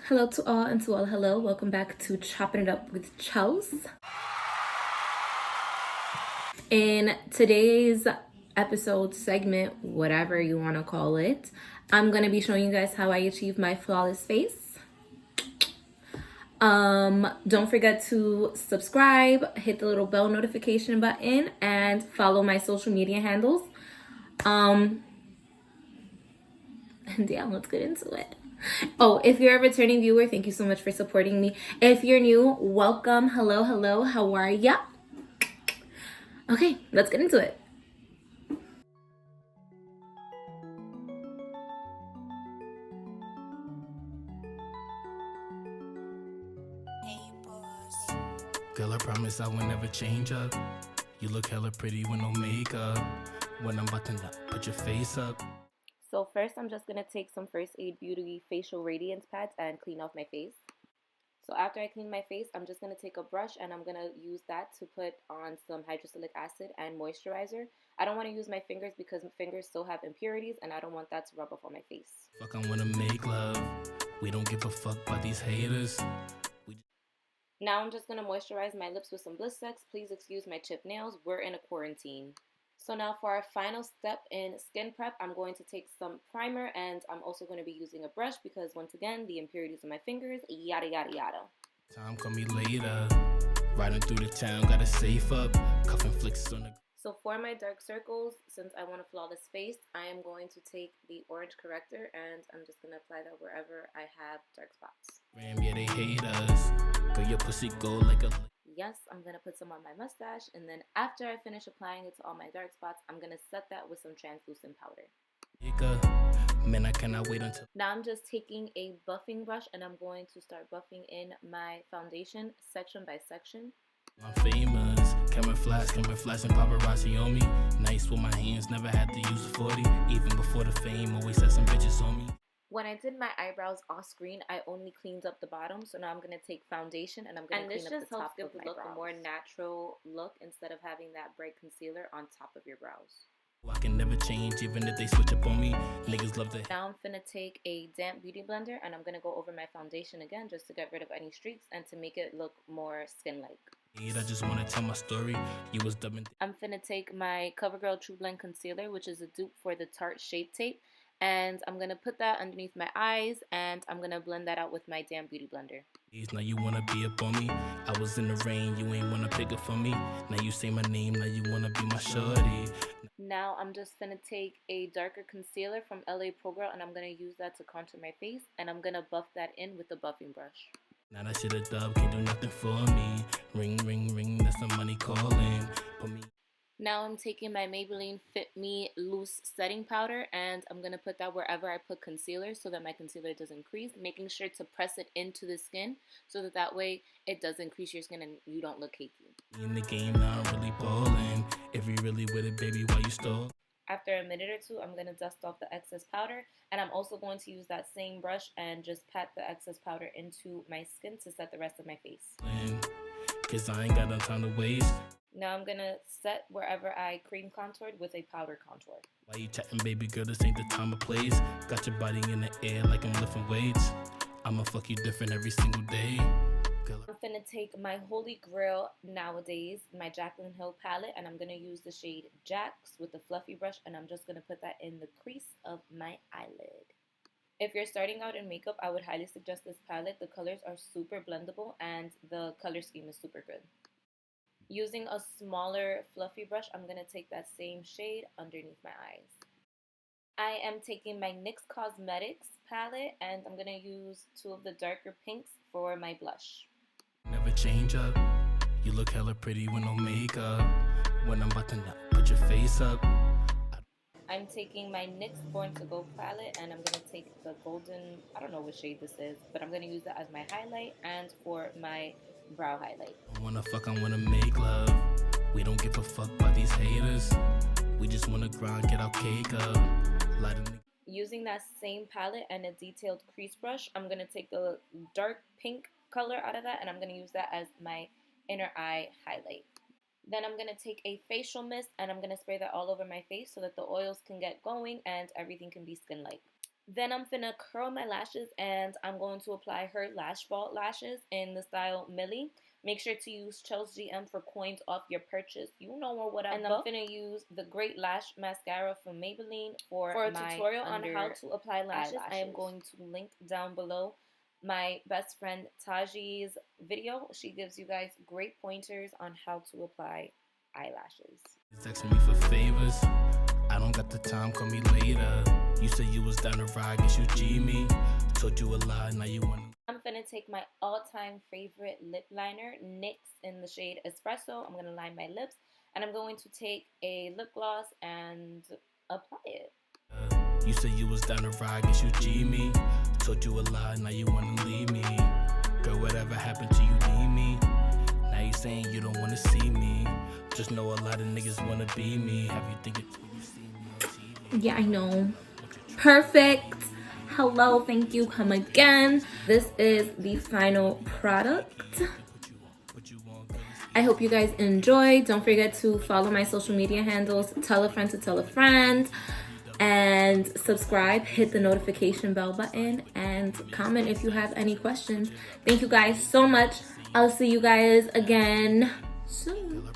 Hello to all and to all hello. Welcome back to Chopping It Up with Chels. In today's episode segment, whatever you want to call it, I'm going to be showing you guys how I achieve my flawless face. Don't forget to subscribe, hit the little bell notification button, and follow my social media handles. And yeah, let's get into it. Oh, if you're a returning viewer, thank you so much for supporting me. If you're new, welcome. Hello, how are ya? Okay, let's get into it. Girl, I promise I will never change up. You look hella pretty with no makeup. When I'm about to put your face up. So first, I'm just going to take some First Aid Beauty facial radiance pads and clean off my face. So after I clean my face, I'm just going to take a brush and I'm going to use that to put on some hydroxylic acid and moisturizer. I don't want to use my fingers because my fingers still have impurities and I don't want that to rub off on my face. Fuck, I wanna make love. We don't give a fuck about these haters. Now I'm just going to moisturize my lips with some Bliss Sex. Please excuse my chipped nails. We're in a quarantine. So now for our final step in skin prep, I'm going to take some primer and I'm also going to be using a brush because once again, the impurities in my fingers, yada yada yada. Time call me later. Riding through the town, got a safe up. Cuffing flicks on the... So for my dark circles, since I want a flawless face, I am going to take the orange corrector and I'm just going to apply that wherever I have dark spots. Ram, yeah, they hate us. Girl, your pussy go like a... Yes, I'm going to put some on my mustache, and then after I finish applying it to all my dark spots, I'm going to set that with some translucent powder. Man, I cannot wait until... Now I'm just taking a buffing brush, and I'm going to start buffing in my foundation section by section. I'm famous, camera flash and paparazzi on me. Nice with my hands, never had to use a 40. Even before the fame, always had some bitches on me. When I did my eyebrows off screen, I only cleaned up the bottom. So now I'm going to take foundation and I'm going to clean up the top of my brows. A more natural look instead of having that bright concealer on top of your brows. I can never change even if they switch up on me. Niggas love that. Now I'm finna take a damp beauty blender and I'm going to go over my foundation again just to get rid of any streaks and to make it look more skin-like. I just want to tell my story. You was dubbing. I'm finna take my CoverGirl True Blend Concealer, which is a dupe for the Tarte Shape Tape. And I'm going to put that underneath my eyes and I'm going to blend that out with my damn beauty blender. Now you want to be up on me. I was in the rain, you ain't want to pick up for me. Now you say my name, now you want to be my shorty. Now I'm just going to take a darker concealer from LA Pro Girl and I'm going to use that to contour my face. And I'm going to buff that in with the buffing brush. Now that shit a dub, can't do nothing for me. Ring, ring, ring, that's the money calling. Put me. Now I'm taking my Maybelline FitME Loose Setting Powder and I'm going to put that wherever I put concealer so that my concealer doesn't crease, making sure to press it into the skin so that way it doesn't crease your skin and you don't look cakey. In the game now I'm really ballin'. If you really with it, baby, why you stall? After a minute or two, I'm going to dust off the excess powder and I'm also going to use that same brush and just pat the excess powder into my skin to set the rest of my face. Cause I ain't got no time to waste. Now I'm going to set wherever I cream contoured with a powder contour. Why you chatting, baby girl? This ain't the time or place. Got your body in the air like I'm lifting weights. I'ma fuck you different every single day. Girl, I'm finna take my holy grail nowadays, my Jaclyn Hill Palette, and I'm going to use the shade Jacz with the fluffy brush, and I'm just going to put that in the crease of my eyelid. If you're starting out in makeup, I would highly suggest this palette. The colors are super blendable, and the color scheme is super good. Using a smaller fluffy brush, I'm going to take that same shade underneath my eyes. I am taking my NYX Cosmetics palette and I'm going to use two of the darker pinks for my blush. Never change up. You look hella pretty with no makeup. When I'm about to put your face up. I'm taking my NYX Born to Go palette and I'm going to take the golden, I don't know what shade this is, but I'm going to use that as my highlight and for my brow highlight. I wanna fuck, I wanna make love. We don't give a fuck about these haters. We just wanna grind, get our cake up. Using that same palette and a detailed crease brush, I'm gonna take the dark pink color out of that and I'm gonna use that as my inner eye highlight. Then I'm gonna take a facial mist and I'm gonna spray that all over my face so that the oils can get going and everything can be skin-like. Then I'm finna curl my lashes, and I'm going to apply her Lash Vault lashes in the style Millie. Make sure to use Chels.gm for coins off your purchase. You know or whatever. And I'm finna use the Great Lash Mascara from Maybelline for a tutorial on how to apply lashes. I am going to link down below my best friend Taji's video. She gives you guys great pointers on how to apply eyelashes. Texting me for favors. I don't got the time, call me later. You said you was down to ride, guess you G me. Told you a lie, now you want. I'm gonna take my all-time favorite lip liner, NYX in the shade Espresso. I'm gonna line my lips, and I'm going to take a lip gloss and apply it. You said you was down to ride, guess you G me. Told you a lie, now you wanna leave me. Girl, whatever happened to you, need me. Now you saying you don't wanna see me. Just know a lot of niggas wanna be me. Have you thinking you see me on TV? Yeah, I know. Perfect. Hello, thank you, come again. This is the final product. I hope you guys enjoyed. Don't forget to follow my social media handles, tell a friend to tell a friend, and subscribe, hit the notification bell button, and comment if you have any questions. Thank you guys so much. I'll see you guys again soon.